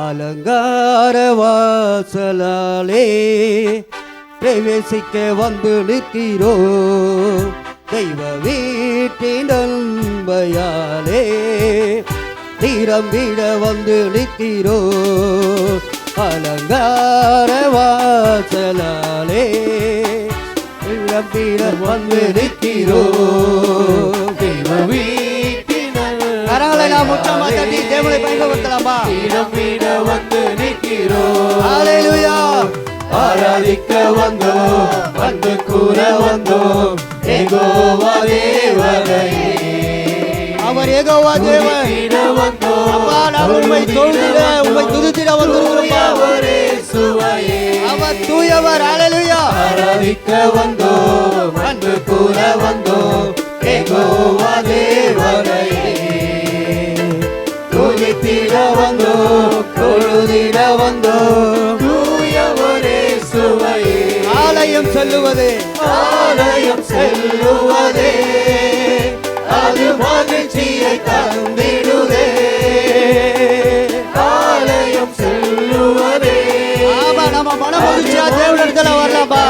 அலங்கார வாசலாலே பிரவேசிக்க வந்து நிற்கிறோ, தெய்வ வீட்டின் அன்பையாலே நிரம்பிட வந்து நிற்கிறோ. அலங்கார வாசலாலே நிரம்பிட வந்து நிற்கிறோ. தெய்வ வீட்டின் கரங்களை நாம் உச்சமா தட்டி தேவனை பயன்படுத்தலாமா? நிரம்பிட வந்து நிற்கிறோ. ஹல்லேலூயா. ஆராதிக்க வந்தோம், அன்பு கூற வந்தோம், யெகோவா தேவனே. அவர் யெகோவா தேவன். அப்பா, நாம் உம்மை தொழுதிட உம்மை துதித்திட வந்திருக்கிறோம். அவர் தூயவர். ஹல்லேலூயா. ஆராதிக்க வந்தோம், அன்பு கூற வந்தோம், யெகோவா தேவனே. துதித்திட வந்தோம், தொழுதிட வந்தோம், தூயவரே சுவையே. ஆலயம் செல்லுவதே, ஆலயம் செல்லுவதே, அது மகிழ்ச்சியை தந்திடுதே. ஆலயம் செல்லுவதே, ஆமா, நம்ம மன மகிழ்ச்சியா தேவனிடத்துல வரலாம்பா.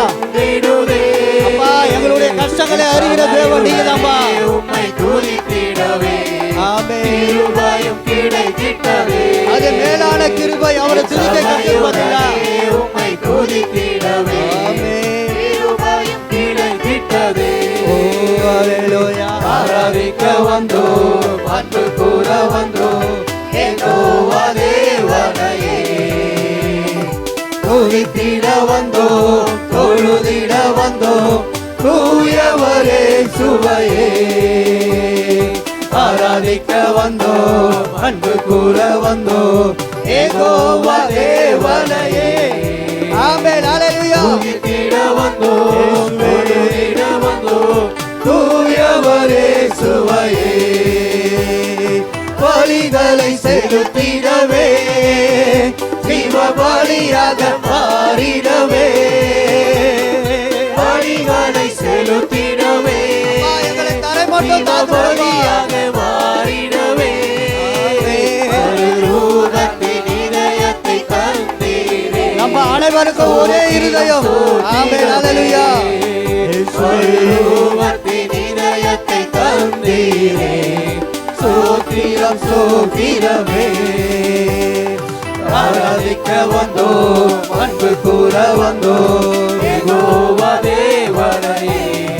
அப்பா, எங்களுடைய கஷ்டங்களை அறிகிற தேவன் நீங்கதாம்பா. உம்மை துதித்திடவே, ஆமென். கிருபையும் கிடைத்திட்டவே, அது மேலான கிருபை. அவரை துதிக்க கற்றுக்கொண்டா. உம்மை துதித்திடவே, ஆமென். கிருபையும் கிடைத்திட்டவே. ஓ ஹல்லேலூயா. ஆராதிக்க வந்தோம், அன்பு கூற வந்தோம், யெகோவா தேவனே. துதித்திட வந்தோம், தொழுதிட வந்தோம், தூயவரே சுவையே. ஆராதிக்க வந்தோம், அன்பு கூற வந்தோம், யெகோவா தேவனே. ஆமென். ஹல்லேலூயா. துதித்திட வந்தோம், தொழுதிட வந்தோம், தூயவரே சுவையே. பலிகளை செலுத்திடவே, ஜீவ பலியாக மாறிடவே, பலிகளை செலுத்திடவே, எங்களை தரை மட்டும் பலியாக மாறிடவே. ரூபத்தின் இதயத்தை தந்தீரே, நம்ம அனைவருக்கும் ஒரே இருதயம். ஆமென். ஹல்லேலூயா. ரூபத்தின் இதயத்தை தந்தீரே, சோத்திரம் சோத்திரமே. ஆராதிக்க வந்தோம், அன்பு கூற வந்தோம், யெகோவா தேவனே.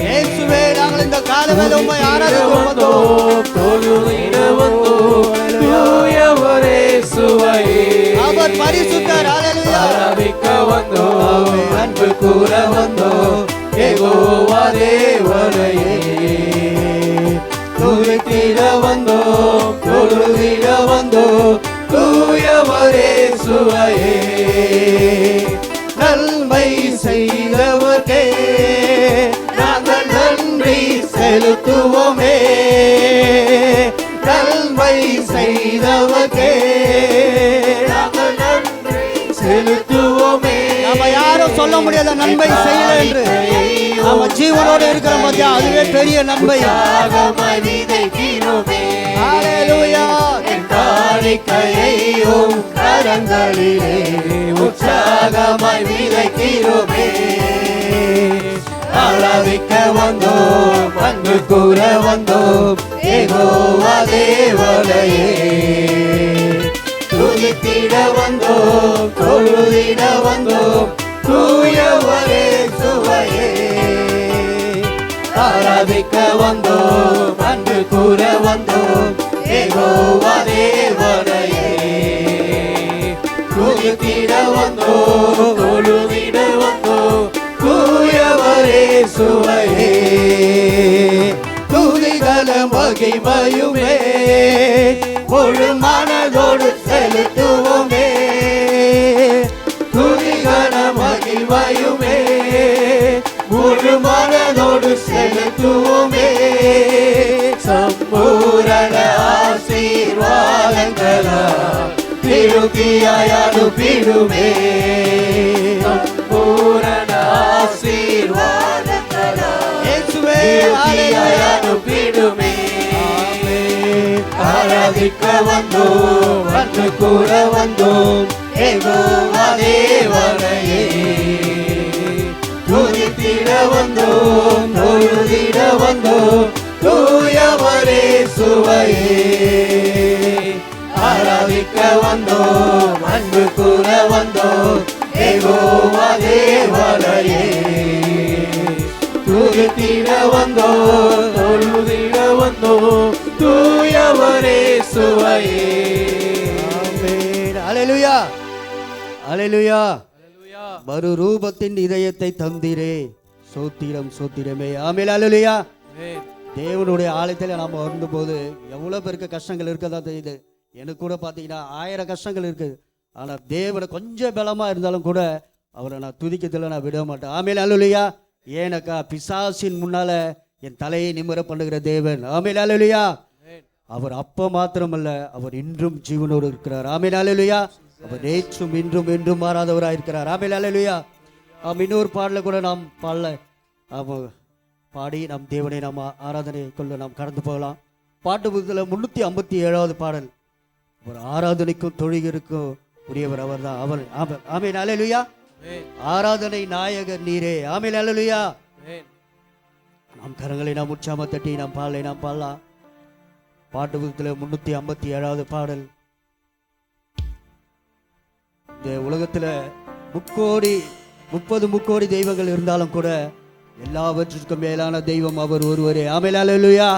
இயேசுவே, நாங்கள் இந்த காலவேளை உம்மை ஆராதிக்க வந்தோம், தொழுதிட வந்தோம், தூயவரே சுவையே. அவர் பரிசுத்தர். ஹல்லேலூயா. ஆராதிக்க வந்தோம், அன்பு கூற வந்தோம், யெகோவா தேவனே. துதித்திட வந்தோம், தொழுதிட வந்தோம், தூயவரே சுவையே. நன்மை செய்தவர்க்கே நாங்கள் நன்றி செலுத்துவோமே. நன்மை செய்தவர்க்கே நாங்கள் நன்றி செலுத்துவோமே. நம்ம யாரும் சொல்ல முடியாத நன்மை செய்யல என்று. நம்ம ஜீவனோடு இருக்கிற மத்தியா, அதுவே பெரிய நன்மை. ஹல்லேலூயா. காணிக்கையையும் கரங்களிலே உற்சாகமாய் விதைக்கிறோமே. ஆராதிக்க வந்தோம், அன்பு கூற வந்தோம், யெகோவா தேவனே. துதித்திட வந்தோம், தொழுதிட வந்தோம், தூயவரே சுவையே. ஆராதிக்க வந்தோம், அன்பு கூற வந்தோம், யெகோவா தேவனே. துதித்திட வந்தோம், தொழுதிட வந்தோம், தூயவரே சுவையே. துதிகள மகிமையுமே முழு மனதோடு செலுத்துவோமே. துதிகள மகிமையுமே முழு மனதோடு செலுத்துவோமே. சம்பூரண ஆசீர்வாதங்களா திருப்தியாய் அனுப்பிடுமே. சம்பூரண ஆசீர்வாதங்களா திருப்தியாய் அனுப்பிடுமே. ஆராதிக்க வந்தோம், அன்று கூட வந்தோம் யெகோவா தேவனையே. துதித்திட வந்தோம், தொழுதிட வந்தோம் தூயவரே சுவையே. ஆராதிக்க வந்தோம், அன்பு கூற வந்தோம் யெகோவா தேவனையே. துதித்திட வந்தோம், தொழுதிட வந்தோம் தூயவரே சுவையே. ஆமென். அல்லேலூயா, அல்லேலூயா. மறு ரூபத்தின் இதயத்தை தந்தீரே, சோத்திரம் சோத்திரமே. ஆமென். அல்லேலூயா. தேவனுடைய ஆலயத்தில் நாம் வரும்போது எவ்வளோ பேருக்கு கஷ்டங்கள் இருக்கதான் தெரியுது. எனக்கு கூட பார்த்தீங்கன்னா 1000 கஷ்டங்கள் இருக்குது. ஆனால் தேவனை கொஞ்சம் பலமாக இருந்தாலும் கூட அவரை நான் துதிக்கிறதுல நான் விட மாட்டேன். ஆமென். அல்லேலூயா. ஏனக்கா பிசாசின் முன்னால என் தலையை நிமிர பண்ணுகிற தேவன். ஆமென். அல்லேலூயா. அவர் அப்ப மாத்திரமல்ல, அவர் இன்றும் ஜீவனோடு இருக்கிறார். ஆமென். அல்லேலூயா. அவர் நேற்றும் இன்றும் என்றும் மாறாதவராக இருக்கிறார். ஆமென். அல்லேலூயா. இன்னொரு பாடல கூட நாம் பாடி நம் தேவனை நாம் ஆராதனை கொள்ள நாம் கடந்து போகலாம். பாட்டு புத்தகத்தில் 357வது பாடல். ஒரு ஆராதனைக்கும் தொழுகிற்கும் உரியவர் அவர் தான். அவர் ஆமென். அல்லேலூயா. ஆராதனை நாயகர் நீரே. ஆமென். அல்லேலூயா. நாம் கரங்களை நாம் உற்சாகமா தட்டி நாம் பாடலாம். பாட்டு புத்தகத்தில் 357வது பாடல். இந்த உலகத்துல 30 முக்கோடி தெய்வங்கள் இருந்தாலும் கூட எல்லாவற்றிற்கும் மேலான தெய்வம் அவர் ஒருவரே. ஆமென். அல்லேலூயா.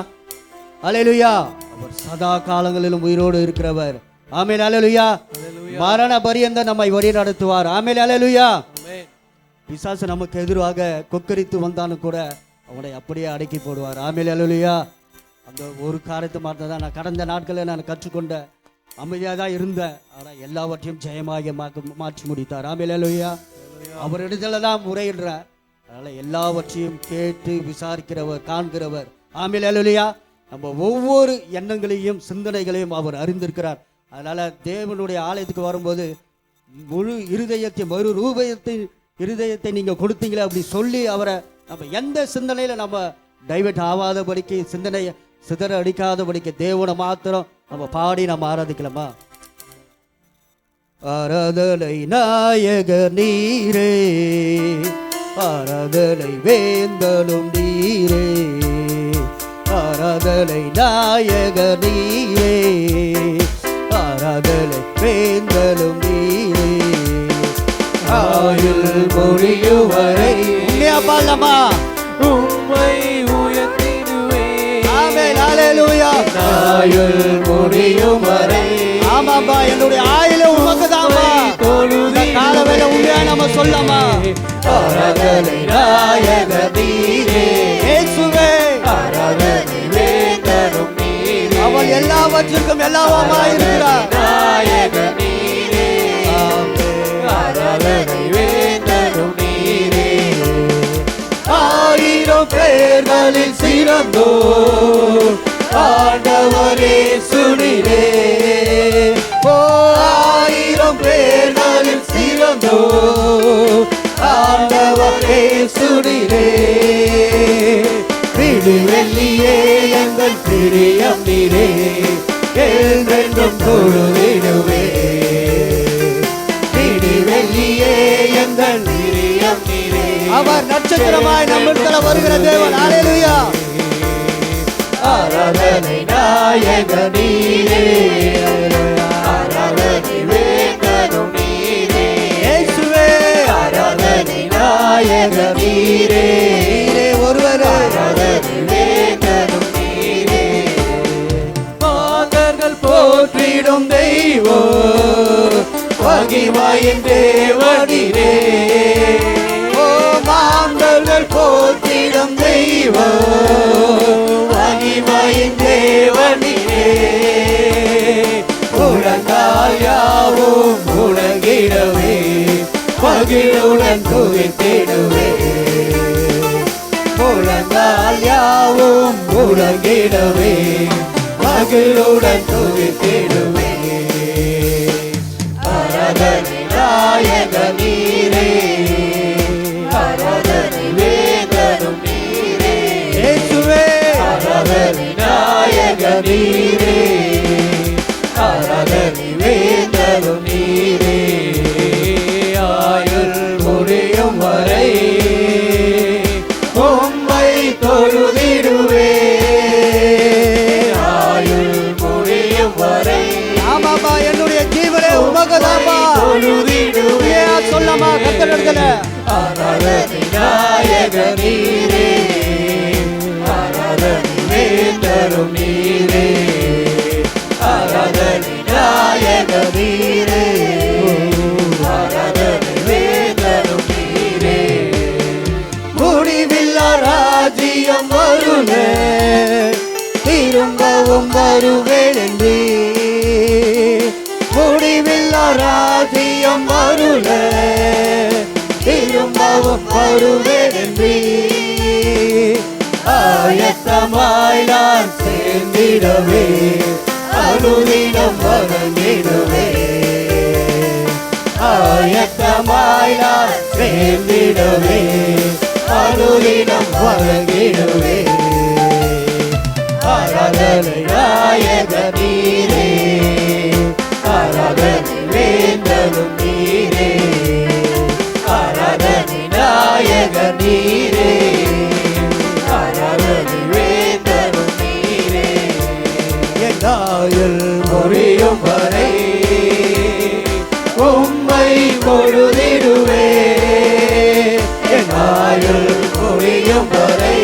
அல்லேலூயா. அவர் சதா காலங்களிலும் உயிரோடு இருக்கிறவர். ஆமென். அல்லேலூயா. மரண பரியந்த நம்மை வழி நடத்துவார். ஆமென். அல்லேலூயா. பிசாசு நமக்கு எதிராக கொக்கரித்து வந்தாலும் கூட அவனை அப்படியே அடக்கி போடுவார். ஆமென். அல்லேலூயா. அந்த ஒரு காரியத்தை மாற்ற தான் நான் கடந்த நாட்களில் நான் கற்றுக்கொண்ட அமைதியாக தான் இருந்தேன். ஆனால் எல்லாவற்றையும் ஜெயமாக மாற்றி முடித்தார். ஆமென். அல்லேலூயா. அவரிடத்துல தான் முறையிடுறேன். அதனால் எல்லாவற்றையும் கேட்டு விசாரிக்கிறவர், காண்கிறவர். ஆமென். அல்லேலூயா. நம்ம ஒவ்வொரு எண்ணங்களையும் சிந்தனைகளையும் அவர் அறிந்திருக்கிறார். அதனால் தேவனுடைய ஆலயத்துக்கு வரும்போது முழு மறு ரூபத்தின் இருதயத்தை நீங்கள் கொடுத்தீங்களே அப்படி சொல்லி அவரை நம்ம எந்த சிந்தனையில் நம்ம டைவர்ட் ஆகாதபடிக்கு, சிந்தனையை சிதற அடிக்காதபடிக்கு தேவனை மாத்திரம் நம்ம பாடி நம்ம ஆராதிக்கலாமா? ஆராதனை நாயகர் நீரே, ஆராதனை வேந்தனும் நீரே, ஆராதனை நாயகர் நீரே, ஆராதனை வேந்தனும் நீரே. ஆயுள் முடியும் வரை பாடலாமா? உம்மை உயர்த்திடுவேன். ஆமென். அல்லேலூயா. ஆயுள் முடியும் வரை. ஆமாம்பா, என்னுடைய ஆயுள உமக்கு தான்பா. இந்த காலவேளை உண்மையா நம்ம சொல்லலாமா? ஆராதனை நாயகர் நீரே, இயேசுவே, ஆராதனை வேந்தனும் நீரே, அவர் எல்லாவற்றுக்கும் எல்லாமா இருக்கிறார். நாயகர் நீரே, ஆராதனை வேந்தனும் நீரே. 1000 பேர்களில் சிறந்தோ ஆண்டவரே சுனிரே. 1000 பேர்களில் சிறந்தோ ஆண்டவரே சுனிரே. விடுவெள்ளியே எங்கள் பிரியம் நீரே, என்றென்றும் தொழுதிடுவே. விடுவெள்ளியே எங்கள் பிரியம் நீரே. அவர் நட்சத்திரமாய் நம்மிடத்துல வருகிற தேவன். அல்லேலூயா. ஆராதனை நாயகர் நீரே, ஆராதனை வேந்தனும் நீரே, இயேசுவே, ஆராதனை நாயகர் நீரே, நீரே ஒருவர், ஆராதனை வேந்தனும் நீரே. மாதர்கள் போற்றிடும் தெய்வம் மகிமையின் தேவனீரே. ஓ மாந்தர்கள் போற்றிடும் தெய்வம் மகிமையின் தேவனீரே. முழங்கால் யாவும் முழங்கிடவே, மகிழுடன் துதித்திடுவே. முழங்கால் யாவும் முழங்கிடவே, மகிழுடன் துதித்திடுவே. ஆராதனை நாயகர் நீரே, ஆராதனை வேந்தனும் நீரே, இயேசுவே, ஆராதனை நாயகர் நீரே. சத்தம் எடுக்கல. ஆராதனை நாயக நீரே, ஆராதனை வேந்தரும் நீரே, ஆராதனை நாயக நீரே, ஆராதனை வேந்தரும் நீரே. முடிவில்லா ராஜ்யம் வருவே, திரும்பவும் வருவேன் என்றே. முடிவில்லா ராஜ்யம் வருவே, திரும்பவும் வருவேன் என்றே. ஆயத்தமாய் நான் சேர்ந்திடவே, அனுதினம் வணங்கிடுவே. ஆயத்தமாய் நான் சேர்ந்திடவே, அனுதினம் வணங்கிடுவே. ஆராதனை நாயக நீரே, ஆராதனை வேந்தரும் நீரே, ஆராதனை நாயக நீரே, ஆராதனை வேந்தரும் நீரே. என் ஆயுள் முடியும் வரை உம்மை பொழுதிடுவே, என் ஆயுள் முடியும் வரை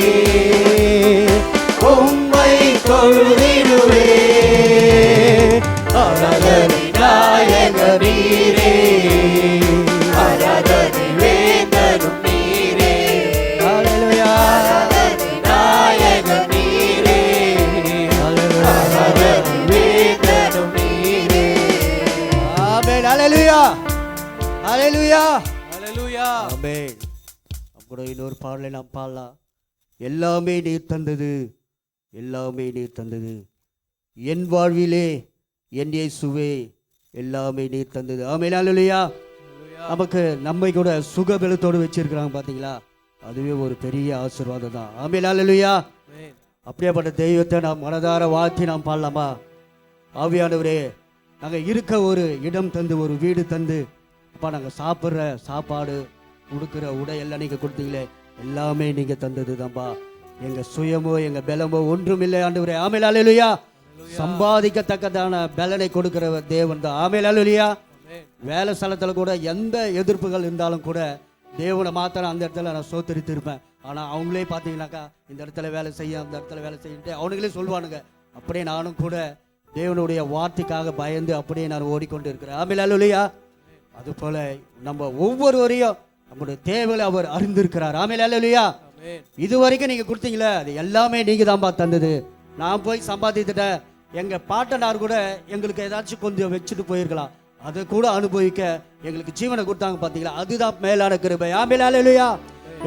உம்மை பொழுதிடுவே. ஆராதனை நாயக நீரே, ஆராதனை வேந்தரும் நீரே, ஆராதனை நாயக நீரே, ஆராதனை வேந்தரும் நீரே. ஆமென். ஹல்லேலூயா, ஹல்லேலூயா, ஹல்லேலூயா. ஆமென். அப்புறம் இன்னொரு பாடலை நாம் பாடலாம். எல்லாமே நீர் தந்தது, எல்லாமே நீர் தந்தது, என் வாழ்விலே என் இயேசுவே எல்லாமே நீர் தந்தது. ஆமென். ஹல்லேலூயா. நமக்கு நம்மை கூட சுகபலத்தோடு வச்சிருக்கிறாங்க பார்த்தீங்களா, அதுவே ஒரு பெரிய ஆசீர்வாதம் தான். ஆமென். ஹல்லேலூயா. அப்படியேப்பட்ட தெய்வத்தை நாம் மனதார வாழ்த்தி நாம் பாடலாமா? ஆவியானவரே, நாங்கள் இருக்க ஒரு இடம் தந்து, ஒரு வீடு தந்து, அப்பா நாங்கள் சாப்பிட்ற சாப்பாடு, கொடுக்குற உடை எல்லாம் நீங்கள் கொடுத்தீங்களே, எல்லாமே நீங்கள் தந்தது தான்ப்பா. எங்கள் சுயமோ எங்கள் பலமோ ஒன்றும் இல்லை ஆண்டவரே. ஆமென். ஹல்லேலூயா. சம்பாதிக்கத்தக்கதான பலனை கொடுக்கிற தேவன் தான். ஆமென். ஹல்லேலூயா. வேலை ஸ்தலத்தில் கூட எந்த எதிர்ப்புகள் இருந்தாலும் கூட தேவனை மாத்திரம் அந்த இடத்துல நான் சோத்தரித்து இருப்பேன். ஆனால் அவங்களே பார்த்தீங்கன்னாக்கா இந்த இடத்துல வேலை செய்ய, அந்த இடத்துல வேலை செய்யிட்டு அவனுங்களே சொல்லுவானுங்க. அப்படியே நானும் கூட தேவனுடைய வார்த்தைக்காக பயந்து அப்படியே நான் ஓடிக்கொண்டு இருக்கிறேன். ஆமென். ஹல்லேலூயா. அதுபோல நம்ம ஒவ்வொருவரையும் நம்முடைய தேவையை அவர் அறிந்திருக்கிறார். ஆமென். ஹல்லேலூயா. இது வரைக்கும் நீங்க கொடுத்தீங்களே, அது எல்லாமே நீங்க தான்பா தந்தது. நான் போய் சம்பாதித்துட்டேன், எங்க பாட்டனார் கூட எங்களுக்கு ஏதாச்சும் கொஞ்சம் வச்சுட்டு போயிருக்கலாம், அதை கூட அனுபவிக்க எங்களுக்கு ஜீவனை கொடுத்தாங்க பார்த்தீங்களா, அதுதான் மேலான கிருபை. ஆமென். ஹல்லேலூயா.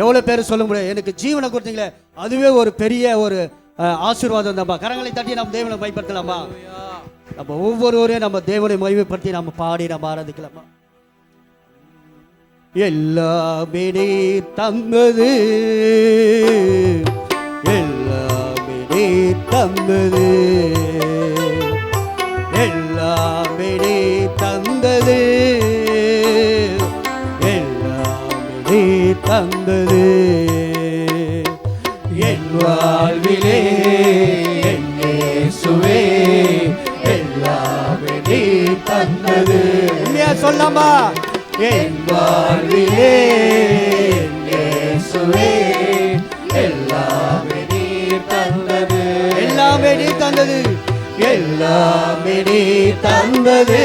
எவ்வளவு பேர் சொல்ல முடியும், எனக்கு ஜீவனை கொடுத்தீங்களே அதுவே ஒரு பெரிய ஒரு ஆசீர்வாதம் தான்ப்பா. கரங்களை தட்டி நம்ம தேவனை மைப்படுத்தலாமா? நம்ம ஒவ்வொருவரையும் நம்ம தேவனை மகிமைப்படுத்தி நம்ம பாடி நம்ம ஆராதிக்கலாமா? எல்லாமே நீர் தந்தது, எல்லாமே நீர் தந்தது, எல்லாமே நீர் தந்தது, எல்லாமே நீர் தந்தது. என் வாழ்விலே என் இயேசுவே எல்லாமே நீர் தந்தது. இல்லையா சொல்லாமா? என் வாழ்விலே என் இயேசுவே எல்லாமே நீர் தந்தது, எல்லாமே நீர் தந்தது, எல்லாமே நீர் தந்தது,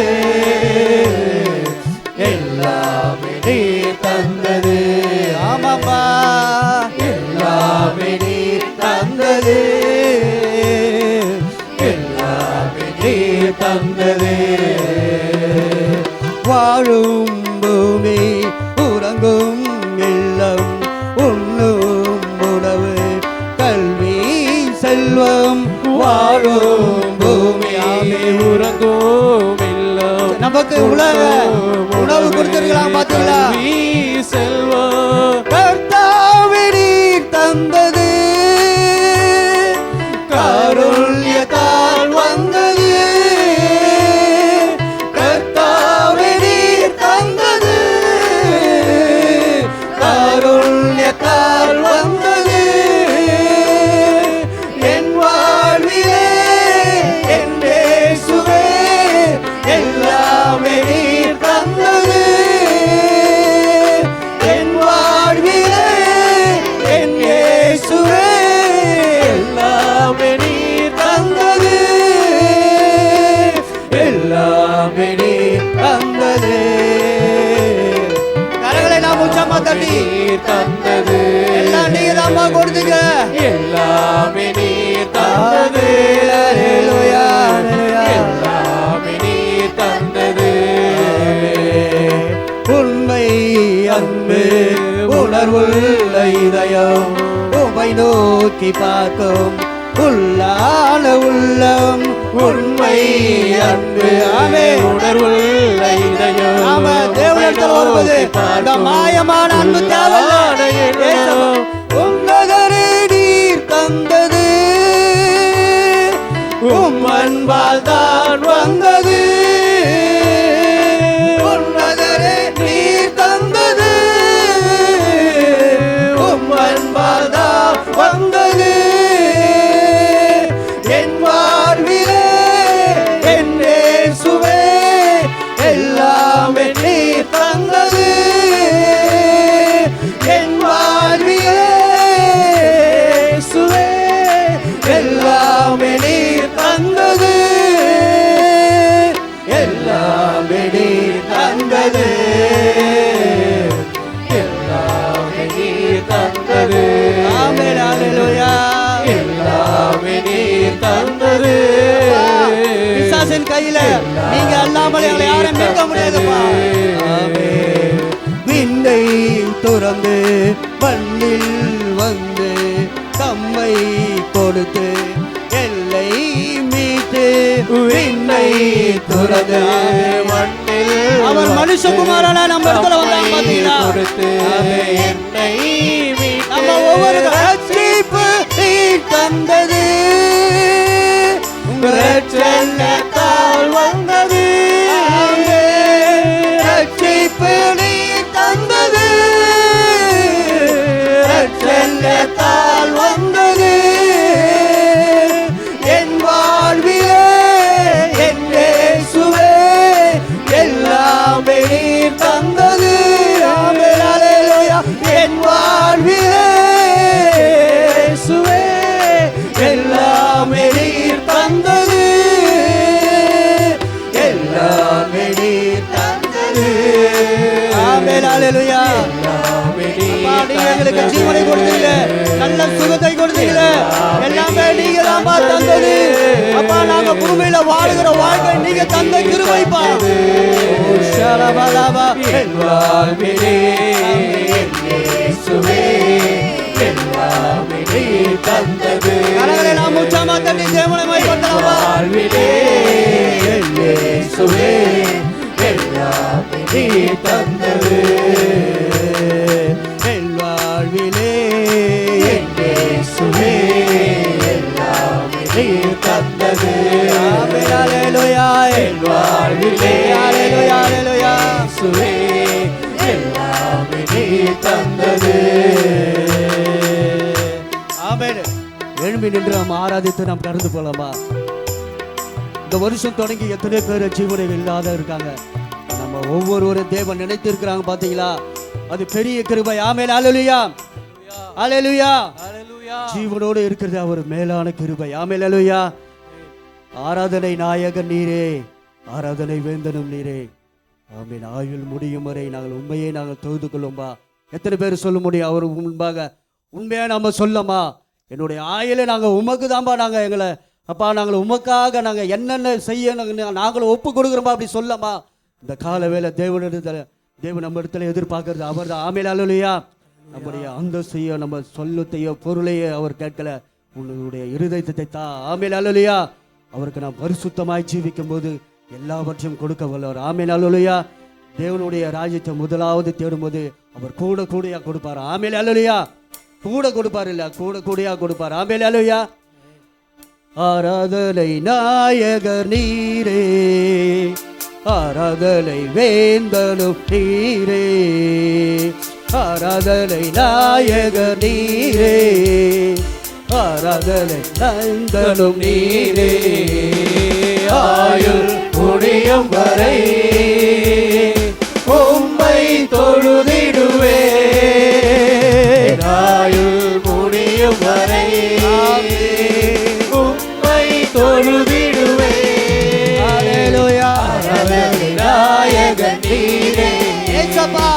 எல்லாமே நீர் தந்தது. ஆமாப்பா, எல்லாமே நீர் தந்தது, எல்லாமே நீர் தந்தது. வாழும் பூமி, உறங்கும் இல்லம், உண்ணும் உணவு, கல்வி, செல்வம், வாழும் பூமி, உறங்கும் இல்லம், நமக்கு உணவு கொடுத்திருக்கலாம் பார்த்தீங்களா? செல்வம் கர்த்தாவே நீர் தந்தது, காருண்யத்தால் வந்தது, கர்த்தாவே நீர் தந்தது, காருண்யத்தால் வந்தது. என் வாழ்விலே என் இயேசுவே எல்லாமே நீர் தந்தது, தட்டி நீர் தந்தது எல்லாம் நீங்க தான்ப்பா கொடுத்தீங்க. எல்லாமே நீர் தந்தது அல்லேலூயா, அல்லேலூயா. எல்லாமே நீர் தந்தது உண்மை அன்பு உணர்வுள்ள இதயம் உமை நோக்கி பார்க்கும் உள்ளான உள்ளம் உண்மை அன்பு. ஆமே உணர்வுள்ள இதயம் ஆமா தேவனிடத்தில் வருவது அந்த மாயமான அன்பு தேவையில்லை. உன்னதரே நீர் தந்தது உம் அன்பால் தான் வந்தது. உன்னதரே நீர் தந்தது உம் அன்பால் தான் வந்தது. என் வாழ்விலே என் இயேசுவே எல்லாமே நீர் தந்தது. என் வாழ்விலே இயேசுவே எல்லாமே நீர் தந்தது. எல்லாமே நீர் தந்தது. எல்லாமே நீர் தந்தது ஆமென் அல்லேலூயா. எல்லாமே நீர் தந்தது பிசாசின் கையில நீங்க அல்லாமல் எங்களை யாரும் மீட்க முடியாதுப்பா. ஆமென். விண்ணை துறந்து மண்ணில் வந்து தம்மை கொடுத்து எல்லை மீட்டு விண்ணை துறந்து மண்ணில் அவர் மனுஷகுமாரனா நம்ம இடத்துல வந்தாங்க பாத்தீங்களா? கொடுத்து என்னை நம்ம ஒவ்வொரு ரட்சிப்பு நீர் தந்தது ரட்சணத்தால் வந்தது. ரட்சிப்பு நீர் தந்தது ரட்சணத்தால் வந்தது. என் வாழ்விலே என் இயேசுவே எல்லாமே நீர் தந்தது. ஆமென் அல்லேலூயா. என் வாழ்விலே இயேசுவே எல்லாமே நீர் தந்தது. எல்லாமே நீர் தந்தது. ஆமென் அல்லேலூயா. அப்பா, நீங்க எங்களுக்கு ஜீவனை கொடுத்தீங்க, நல்ல சுகத்தை கொடுத்தீங்க, எல்லாமே நீங்க தான் தந்தது. அப்பா நாங்க பூமியில வாழுகிற வாழ்க்கை நீங்க தந்த கிருபைப்பா. ஷரபலபா. என் வாழ்விலே இயேசுவே எல்லாமே நீர் தந்தது கரங்களை நாம் உற்சாகமா தட்டி தேவனை மகிமைப்படுத்தலாமா? வாழ்விலே இயேசுவே எல்லாமே நீர் தந்தது என் வாழ்விலே இயேசுவே எல்லாமே நீர் தந்தது ஆமென் அல்லேலூயா. என் வாழ்விலே அல்லேலூயா, அல்லேலூயா. இயேசுவே எல்லாமே நீர் தந்தது ஆமென். எழும்பி நின்று நாம் ஆராதித்து நாம் கடந்து போலாமா? இந்த வருஷம் தொடங்கி எத்தனை பேர் ஜீவனை இல்லாத இருக்காங்க. நம்ம ஒவ்வொருவரும் தேவன் நினைத்து இருக்கிறாங்க பாத்தீங்களா? அது பெரிய கிருபை. ஆமென் அல்லேலூயா, அல்லேலூயா. ஹல்லேலூயா ஜீவனோடு இருக்கிறது அவர் மேலான கிருபை. ஆமென் அல்லேலூயா. ஆராதனை நாயகன் நீரே, ஆராதனை வேந்தனும் நீரே. ஆமென். ஆயுள் முடியும் வரை நாங்கள் உண்மையை நாங்கள் தொழுது கொள்ளும்பா. எத்தனை பேர் சொல்ல முடியும் அவர் முன்பாக உண்மையா நம்ம சொல்லமா? என்னுடைய ஆயுளை நாங்கள் உமக்கு தான்பா, நாங்கள் எங்களை அப்பா நாங்கள் உமக்காக நாங்கள் என்னென்ன செய்ய நாங்களும் ஒப்பு கொடுக்குறோம்பா அப்படி சொல்லமா? இந்த கால வேலை தேவனிடத்தில் தேவன் நம்ம இடத்துல எதிர்பார்க்கறது அவர் தான். ஆமென் அல்லேலூயா. நம்முடைய அந்தஸ்தையோ நம்ம சொல்லத்தையோ பொருளையோ அவர் கேட்கல, உன்னுடைய இருதயத்தை தா. ஆமென் அல்லேலூயா. அவருக்கு நாம் பரிசுத்தமாய் ஜீவிக்கும் போது எல்லாவற்றையும் கொடுக்க வல்லவர். ஆமென் அல்லேலூயா. தேவனுடைய ராஜ்யத்தை முதலாவது தேடும்போது அவர் கூட கூடையா கொடுப்பார். ஆமென் அல்லேலூயா. கூட கொடுப்பார், இல்ல கூட கூடையா கொடுப்பார். ஆமென் அல்லேலூயா. ஆராதனை நாயகர் நீரே, ஆராதனை வேந்தனும் நீரே, ஆராதனை நாயகர் நீரே, ஆராதனை வேந்தனும் நீரே. ஆயுள் முடியும் வரை உம்மை தொழுதிடுவே ஆயுள் முடியும் வரை உம்மை தொழுதிடுவே அல்லேலூயா. நாயகன் நீரே ஏசப்பா.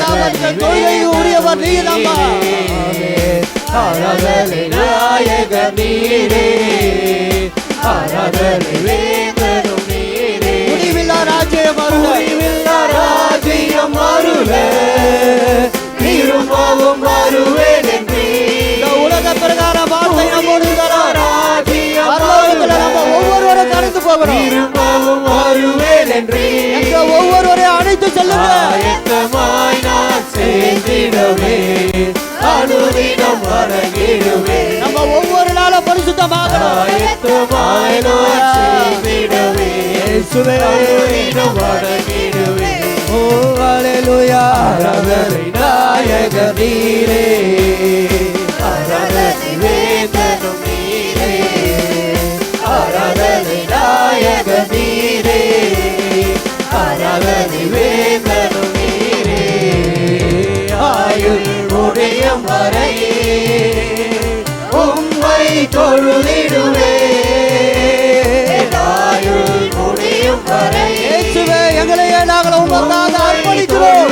யாவர்கள் தொழுகைக்கு உரியவர் நீதாம்பா. ஆராதனை நாயக நீரே, ஆராதனை வேந்தனும் நீரே. முடிவில்லா ராஜ்யம் அருள, முடிவில்லா ராஜ்யம் அருள, திரும்பவும் வருவேன் என்று இந்த உலக பிரகார வார்த்தை நம்மோடு பரலோகத்துல நம்ம ஒவ்வொருவரும் கடந்து போகிறோம். திரும்பவும் வருவேன் என்று எங்க ஒவ்வொருவரையும் அழைத்து செல்லுங்க. ஆயத்தமாய் நான் சேர்ந்திடவே, அனுதினம் வணங்கிடுவே. நம்ம ஒவ்வொரு நாளும் பரிசுத்தமாகணும். ஆயத்தமாய் நான் சேர்ந்திடவே, அனுதினம் வணங்கிடுவே. ஓ ஹல்லேலூயா. ஆராதனை நாயக நீரே, ஆராதனை வேந்தனும் நீரே, ஆராதனை நாயக நீரே, ஆராதனை வேந்தனும் நீரே. ஆயுள் முடியும் வரை உம்மை தொழுதிடுவே, ஆயுள் முடியும் வரை இயேசுவே எங்களையே நாங்கள் உமக்காக அர்ப்பணிக்கிறோம்.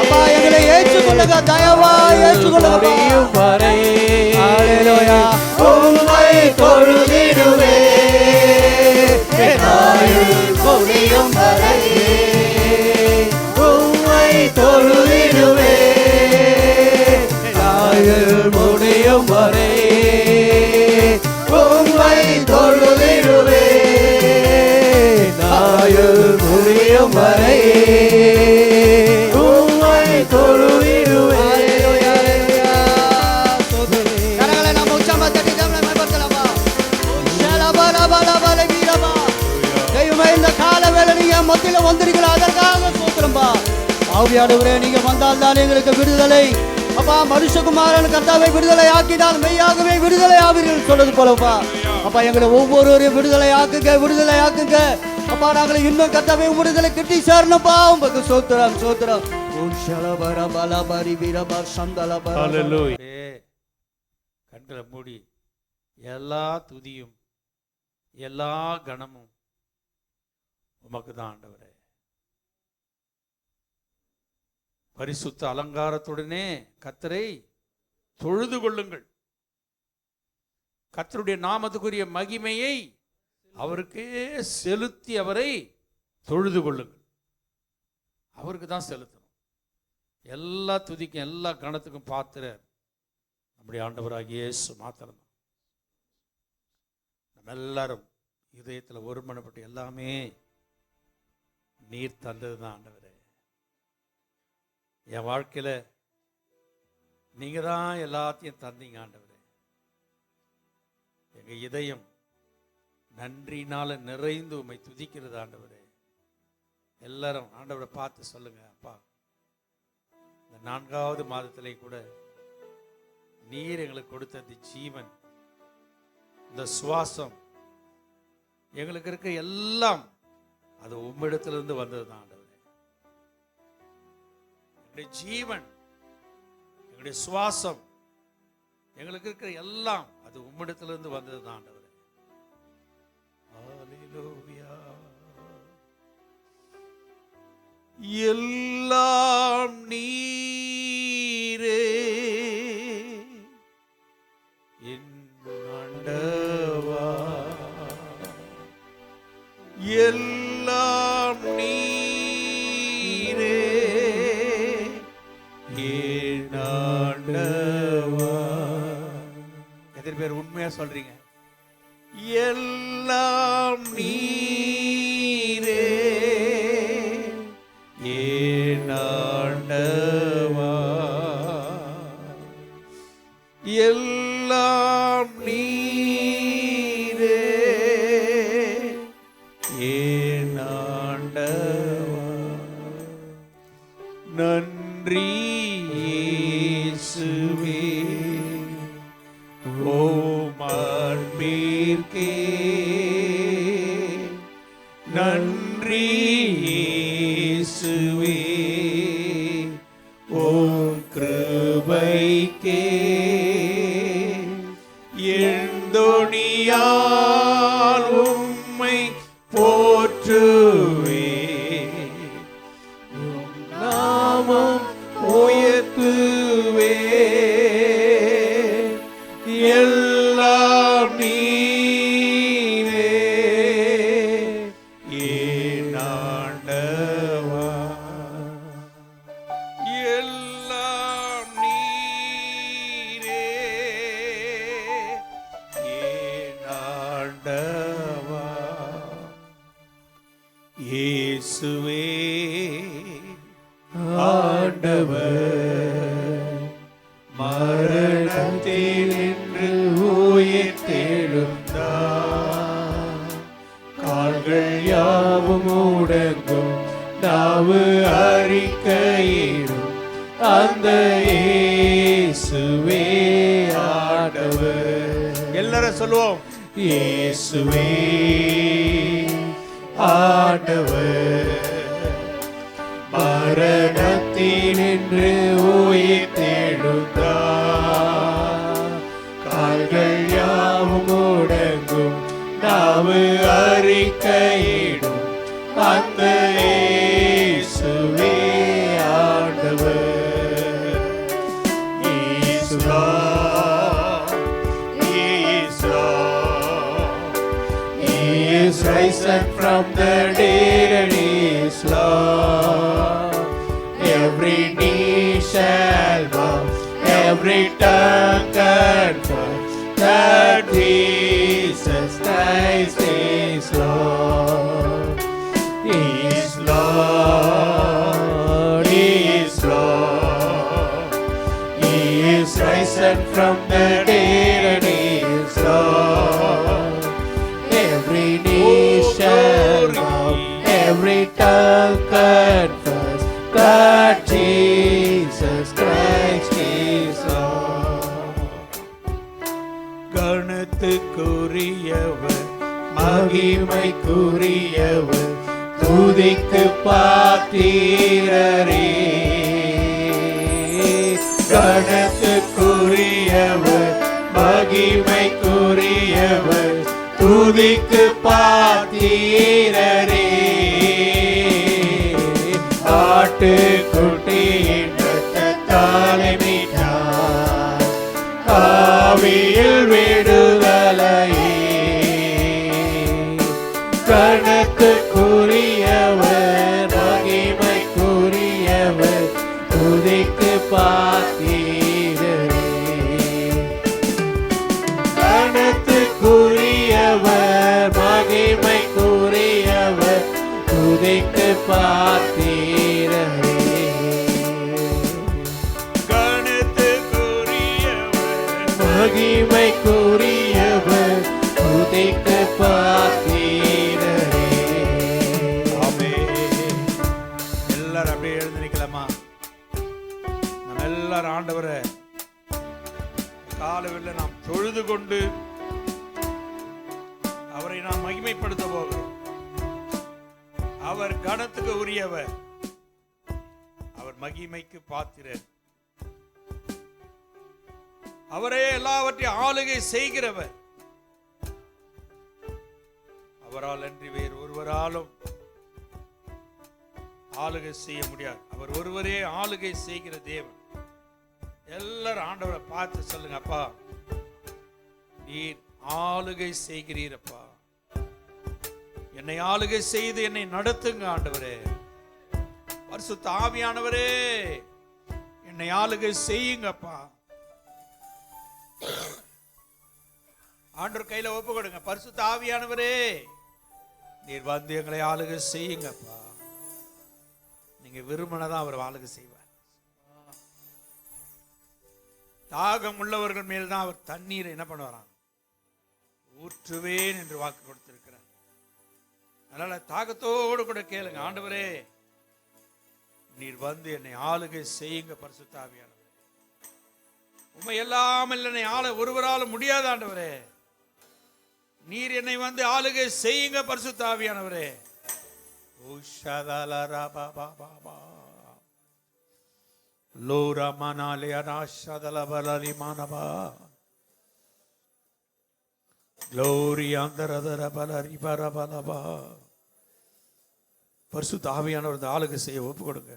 அப்பா எங்களை ஏற்றுக்கொள்ளுங்க, தயவா ஏற்றுக்கொள்ளுங்க. முடியும் வரை ஹல்லேலூயா. உம்மை தொழுதிடுவே, ஆயுள் முடியும் வரை உம்மை தொழுதிடுவே, ஆயுள் முடியும் வரை உம்மை தொழுதிடுவே, ஆயுள் முடியும் வரை உம்மை தொழுதிடுவே. கரங்களை நம்ம உச்சமா தட்டி தமிழை மேம்படுத்தலாமா? ஷலபலபலபல வீரமா. தெய்வமே, இந்த கால வேளை நீங்க மத்தியில வந்திருக்கீங்களா, அதற்காக சோத்திரம்பா. ஆவியானவரே, நீங்க வந்தால் தான் எங்களுக்கு விடுதலை. அப்பா, மனுஷகுமாரன் கர்த்தாவை விடுதலை ஆக்கினால் மெய்யாகவே விடுதலை ஆவீர்கள் சொல்றது போலப்பா. அப்பா, எங்களை ஒவ்வொருவரையும் விடுதலை ஆக்குங்க, விடுதலை ஆக்குங்க. அப்பா, நாங்கள் இன்னும் கர்த்தாவை விடுதலை கிட்டி சேரணும்பா. உங்களுக்கு சோத்திரம், சோத்திரம். கண்களை மூடி எல்லா துதியும் எல்லா கணமும் உமக்கு தான் ஆண்டவரே. பரிசுத்த அலங்காரத்துடனே கர்த்தரை தொழுது கொள்ளுங்கள். கர்த்தருடைய நாமத்துக்குரிய மகிமையை அவருக்கே செலுத்தி அவரை தொழுது கொள்ளுங்கள். அவருக்கு தான் செலுத்தணும். எல்லா துதிக்கும் எல்லா கணத்துக்கும் பாத்திரர் நம்முடைய ஆண்டவராகிய இயேசு மாத்திரம். நம்ம எல்லாரும் இதயத்தில் ஒருமனப்பட்டு எல்லாமே நீர் தந்தது தான் ஆண்டவரே. என் வாழ்க்கையில் நீங்கள் தான் எல்லாத்தையும் தந்தீங்க ஆண்டவரே. எங்கள் இதயம் நன்றினால நிறைந்து உம்மை துதிக்கிறது ஆண்டவரே. எல்லாரும் ஆண்டவரை பார்த்து சொல்லுங்க, அப்பா, இந்த 4வது மாதத்திலே கூட நீர் எங்களுக்கு கொடுத்த இந்த ஜீவன், இந்த சுவாசம், எங்களுக்கு இருக்க எல்லாம் அது உம்மிடத்திலிருந்து வந்தது தான் ஆண்டவரே. எங்களுடைய ஜீவன், எங்களுடைய சுவாசம், எங்களுக்கு இருக்கிற எல்லாம் அது உம்மிடத்திலிருந்து வந்தது தான் ஆண்டவரே. ஹல்லேலூயா. எல்லாம் நீரே என் ஆண்டவா, எல்லாம் நீரே என் ஆண்டவா. எத்தனை பேர் உண்மையா சொல்றீங்க? எல்லாம் நீரே என் ஆண்டவா, எல்லாம் நீரே என் ஆண்டவா. நன்றி இயேசுவே ஓம் அன்பிற்கே, நன்றி இயேசுவே ஓம் கிருபைக்கே, எந்தொணியால் உம்மை போற்றுவே, உம் நாமம் ஆண்டவர் மரணத்தில் நின்று உயிர் தெழுந்தார். கால்கள் யாவும் முடங்கும், நாவு அறிக்கையிடும், அந்த இயேசுவே ஆண்டவர். எல்லாரும் சொல்லுவோம், இயேசுவே ஆண்டவர் மரணத்தினின்று உயிர் தெழுந்தார். கால்கள் யாவும் முடங்கும், நாவு அறிக்கையிடும், அந்த இயேசுவே ஆண்டவர். He is risen from the dead and He is Lord. Every knee shall bow, every tongue confess that Jesus Christ is Lord. He is Lord, He is Lord. He is risen from the dead and He is Lord. Every knee shall bow, every tongue confess that Jesus Christ is Lord. கணத்துக்குரியவர், மகிமைக்குரியவர், துதிக்கு பாத்திரரே. கணத்துக்குரியவர், மகிமைக்குரியவர், துதிக்கு பாத்திரரே. ஆட்டுக்குட்டியின் இரத்தத்தாலே மீட்டார், ஆவியில் விடுதலையே. கணத்துக்குரியவர், மகிமைக்குரியவர், துதிக்கு பாத்திரரே. கணத்துக்குரியவர், மகிமைக்குரியவர், துதிக்கு பாத்திரரே. கணத்துக்குரியவர், மகிமைக்குரியவர், துதிக்கு பாத்திரரே. ஆமென். எல்லாரும் அப்படியே எழுந்து நிக்கலாமா? நம்ம எல்லாரும் ஆண்டவரை காலையில் நாம் தொழுது கொண்டு அவரை நாம் மகிமைப்படுத்த போகிறோம். அவர் கனத்துக்கு உரியவர், அவர் மகிமைக்கு பாத்திரர், அவரே எல்லாவற்றையும் ஆளுகை செய்கிறவர். அவரால் அன்றி வேறு ஒருவராலும் ஆளுகை செய்ய முடியாது. அவர் ஒருவரே ஆளுகை செய்கிற தேவன். எல்லாரும் ஆண்டவரை பார்த்து சொல்லுங்க, அப்பா நீர் ஆளுகை செய்கிறீரப்பா, என்னை ஆளுகை செய்து என்னை நடத்துங்க ஆண்டவரே. பரிசுத்த ஆவியானவரே என்னை ஆளுகை செய்யுங்கப்பா. ஆண்டவர் கையில ஒப்பு கொடுங்க. பரிசுத்த ஆவியானவரே நீர் வந்து எங்களை ஆளுகை செய்யுங்கப்பா. நீங்க விரும்பினதான் அவர் ஆளுகை செய்வார். தாகம் உள்ளவர்கள் மேல் தான் அவர் தண்ணீரை என்ன பண்ணுவாராம், ஊற்றுவேன் என்று வாக்கு கொடுத்திருக்கிறார். அதனால தாகத்தோடு கூட கேளுங்க, ஆண்டவரே நீர் வந்து என்னை ஆளுகை செய்யுங்க. பரிசுத்த ஆவியானவரே உம்மை எல்லாம் என்னை ஆள ஒருவராலும் முடியாது ஆண்டவரே, நீர் என்னை வந்து ஆளுகை செய்யுங்க. பரிசுத்த ஆவியானவரே பரிசுத்த ஆவியானவர் ஆளுகை செய்ய ஒப்பு கொடுங்க.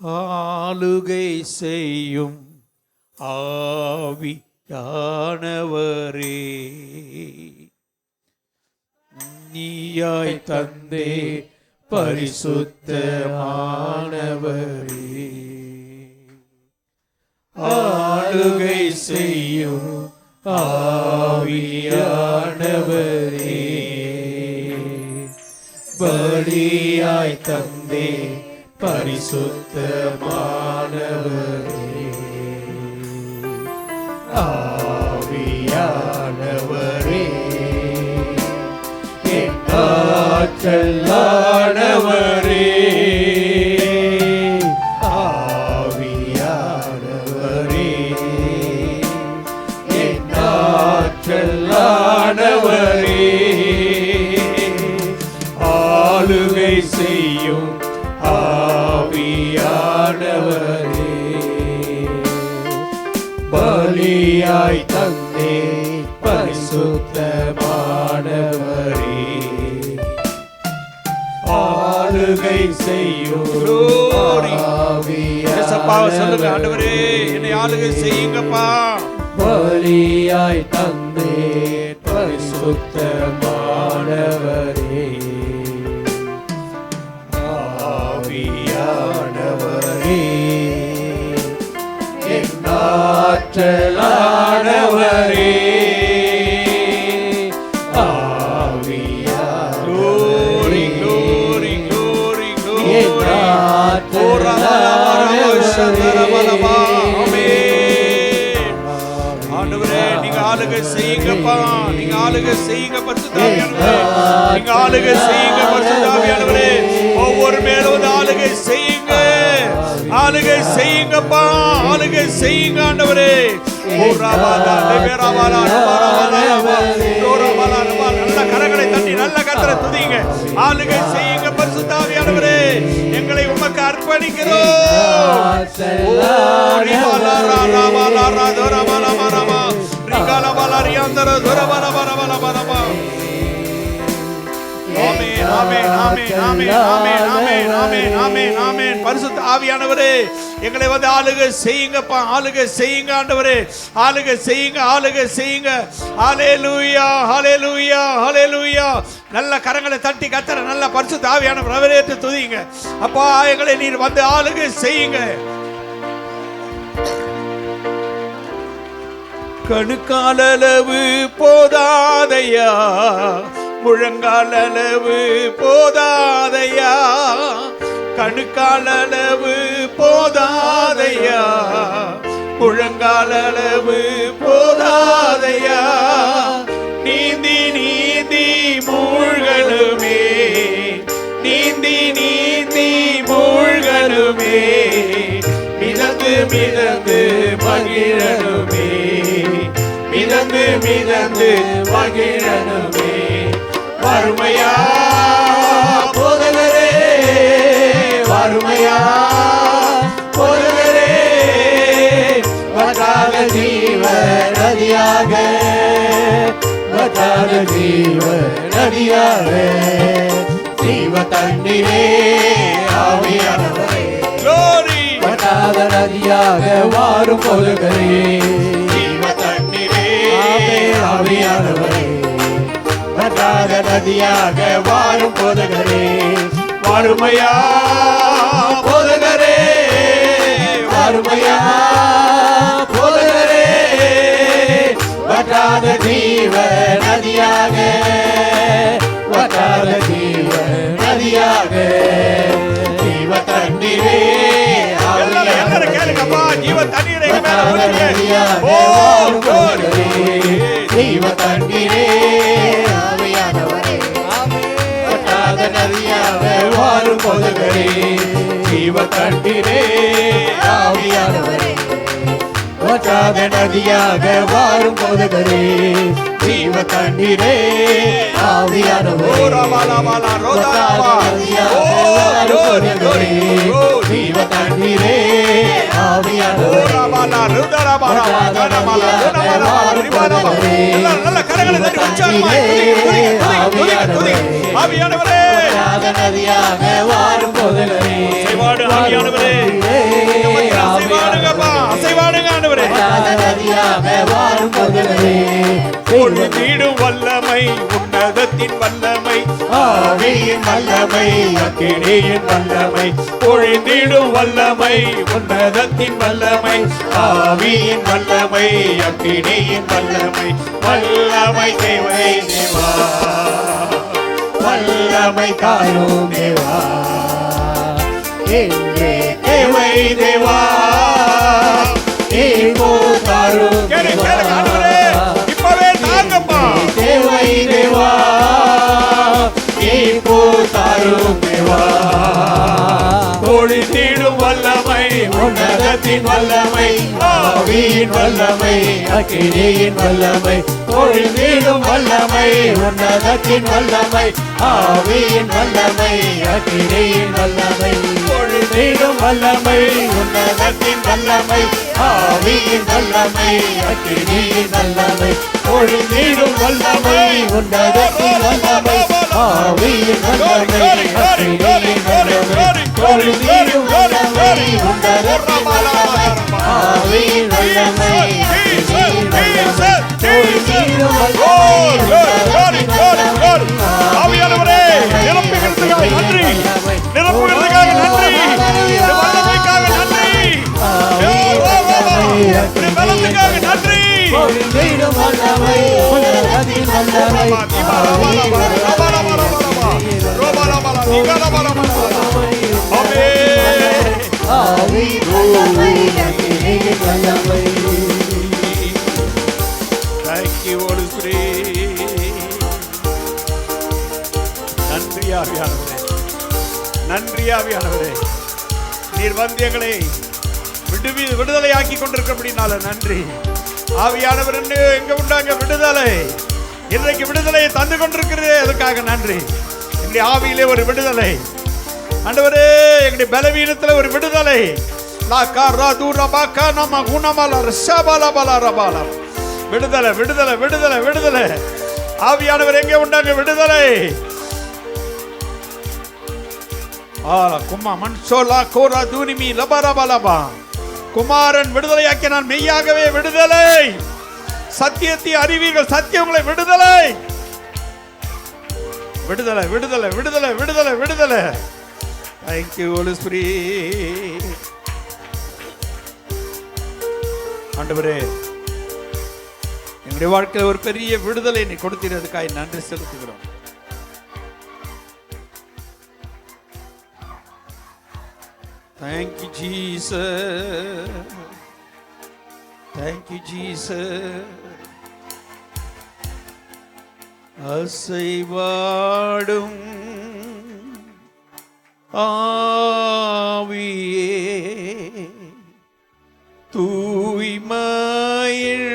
ஆளுகை செய்யும் ஆவியானவரே, நீயாய் தந்தே பரிசுத்தமானவரே. ஆளுகை செய்யும் ஆவியானவரே, பலிபீடத்தின் பலியாய் தந்தே பரிசுத்தமானவரே, ஆவியானவரே, என் ஆற்றலானவரே, ஆவியானவரே, என் ஆற்றலானவரே, ஆளுகை செய்யும் ஆவியானவரே, பலியாய் தந்தே பரிசுத்தமானவரே, ஆளுகை செய்யும் ஏசப்பாவை சொல்லுங்க, ஆண்டவரே என்னை ஆளுகை செய்யுங்கப்பா. பலியாய் தந்தே பரிசுத்தமானவரே, ஆவியானவரே, என் ஆற்றலானவரே, Glory, glory, glory, glory. ஆண்டவரே நீங்க ஆளுகை செய்யுங்கப்பா, நீங்க ஆளுகை செய்யுங்க பரிசுத்த ஆவியானவரே, நீங்க ஆளுகை செய்யுங்க பரிசுத்த ஆவியானவரே, ஒவ்வொரு மேலும் வந்து ஆளுகை செய்யுங்க, ஆளுகை செய்யுங்கப்பா, ஆளுகை செய்யுங்க ஆண்டவரே. நல்ல கரங்களை தட்டி நல்ல கர்த்தரை துதிங்க, ஆளுகை செய்யுங்க பரிசுத்த ஆவியானவரே, எங்களை உமக்கு அர்ப்பணிக்கிறோம். பரிசுத்த ஆவியானவரே எங்களை வந்து ஆளுகை செய்யுங்கப்பா, ஆளுகை செய்யுங்க ஆண்டவரே, ஆளுகை செய்யுங்க, ஆளுகை செய்யுங்க. ஹல்லேலூயா, ஹல்லேலூயா, ஹல்லேலூயா. நல்ல கரங்களை தட்டி கர்த்தரை நல்ல பரிசுத்த ஆவியானவர் வரவேற்று துதிங்க. அப்பா எங்களை நீர் வந்து ஆளுகை செய்யுங்க. கணுக்காலளவு போதாதையா, முழங்காலளவு போதாதையா, கணுக்காலளவு போதாதையா, முழங்காலளவு போதாதையா, நீந்தி நீந்தி மூழ்கணுமே, நீந்தி நீந்தி மூழ்கணுமே, மிதந்து மிதந்து மகிழணுமே, மிதந்து மிதந்து மகிழணுமே. வறுமையா போதகரே, வறுமையா போதகரே, வற்றாத ஜீவ நதியாக, வற்றாத ஜீவ நதியாக, ஜீவ தண்ணீரே ஆவியானவரே, வற்றாத நதியாக வாரும் போதகரே, ஜீவ தண்ணீரே ஆவியானவரே, வற்றாத நதியாக வாரும் போதகரே, வறுமையா போதகரே, வறுமையா போதகரே, வற்றாத ஜீவ நதியாக, வற்றாத ஜீவ நதியாக, ஜீவ தண்ணீரே கேளுங்கப்பா, ஜீவ தண்ணீரை ஜீவ தண்ணீரே ஆவியானவரே, வற்றாத நதியாக வாரும் போதகரே, ஜீவ தண்ணீரே ஆவியானவரே, வற்றாத நதியாக வாரும் போதகரே, ஜீவ தண்ணீரே ஆவியானவரே, ஜீவ தண்ணீரே ஆவியானவரே, நல்ல கரங்களை தட்டி ஆவியானவரே, நதியாக வாரும் போதகரே, ஆவியானவரே, அசைவாடுங்க ஆண்டவரே, நதியாக வாரும் போதகரே, பொழுதிடும் வல்லமை உன்னதத்தின் வல்லமை, ஆவியின் வல்லமை அக்கினியின் வல்லமை, பொழுதிடும் வல்லமை உன்னதத்தின் வல்லமை, ஆவியின் வல்லமை அக்கினியின் வல்லமை, வல்லமை தேவை தேவா, வல்லமை தாரும் தேவா என்றே தேவை தேவா இப்போ தாரும் கேளுங்க ஆண்டவரே, இப்பவே தாங்கப்பா. தேவை தேவா இப்போ தாரும் தேவா பொழிந்திடும் வல்லமை உன்னதத்தின் வல்லமை ஆவியின் வல்லமை அக்கினியின் வல்லமை பொழிந்திடும் வல்லமை உன்னதத்தின் வல்லமை ஆவியின் வல்லமை அக்கினியின் வல்லமை பொழிந்திடும் வல்லமை உன்னதத்தின் வல்லமை ஆவியின் வல்லமை அக்கினியின் வல்லமை பொழிந்திடும் வல்லமை உன்னதத்தின் வல்லமை ஆவியின் வல்லமை அக்கினியின் வல்லமை பொழிந்திடும் வல்லமை உன்னதத்தின் வல்லமை ஆவியின் வல்லமை அக்கினியின் வல்லமை பொழிந்திடும் ஆவியானவரே, நிரப்புகிறதுக்காக நன்றி, நிரப்புகிறதுக்காக நன்றி, இந்த வல்லமைக்காக நன்றி, இந்த பலத்துக்காக நன்றி. பொழிந்திடும் வல்லமை உன்னதத்தின் வல்லமை ஆவியின் வல்லமை அக்கினியின் வல்லமை Thank you, Holy Spirit. நன்றி ஆவியானவரே, நன்றி ஆவியானவரே, நீர் வந்து எங்களை விடுதலையாக்கி கொண்டிருக்கிறபடினால நன்றி ஆவியானவர். எங்க உண்டாங்க விடுதலை, இன்றைக்கு விடுதலையை தந்து கொண்டிருக்கிறது, அதுக்காக நன்றி. எங்களுடைய ஆவியிலே ஒரு விடுதலை ஆண்டவரே, எங்களுடைய பலவீனத்தில் ஒரு விடுதலை. விடுதலை விடுதலை விடுதலை விடுதலை ஆவியானவர் எங்கே உண்டாங்க விடுதலை. குமாரன் விடுதலையாக்கி நான் மெய்யாகவே விடுதலை. சத்தியத்தை அறிவீர்கள், சத்தியங்களை விடுதலை விடுதலை விடுதலை விடுதலை விடுதலை விடுதலை. Thank you, Holy Spirit. ஆண்டவரே, எங்களுடைய வாழ்க்கையில் ஒரு பெரிய விடுதலை நீ கொடுத்ததுக்காக நன்றி செலுத்துகிறோம். Thank you, Jesus. Thank you, Jesus. அசைவாடும் ஆவியே தூய்மையில்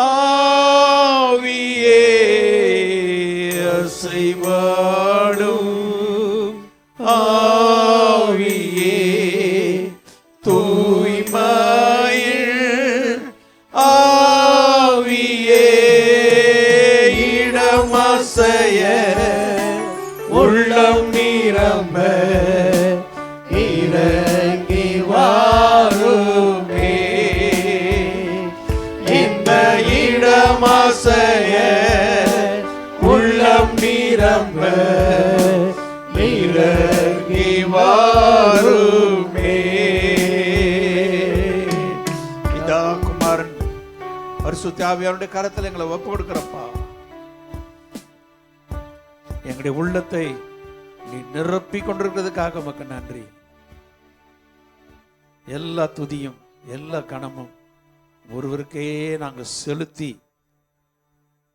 ஆவியே அசைவாடும் ஆவியே தூய்மையில் ஆவியே இடமசைய உள்ளம் நிரம்ப இறங்கி வாருமே. இந்த இடமசைய உள்ளம் நிரம்ப இறங்கி வாருமே. இதா குமாரன் பரிசுத்த ஆவியாருடைய கரத்தில் எங்களை ஒப்பு கொடுக்கிறப்பா. எங்களுடைய உள்ளத்தை நீ நிரப்பி கொண்டிருக்கிறதுக்காக உமக்கு நன்றி. எல்லா துதியும் எல்லா கணமும் ஒருவருக்கே நாங்கள் செலுத்தி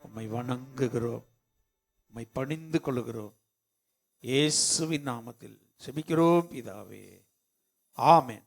உம்மை வணங்குகிறோம், உம்மை பணிந்து கொள்ளுகிறோம். இயேசுவின் நாமத்தில் செபிக்கிறோம் பிதாவே, ஆமென்.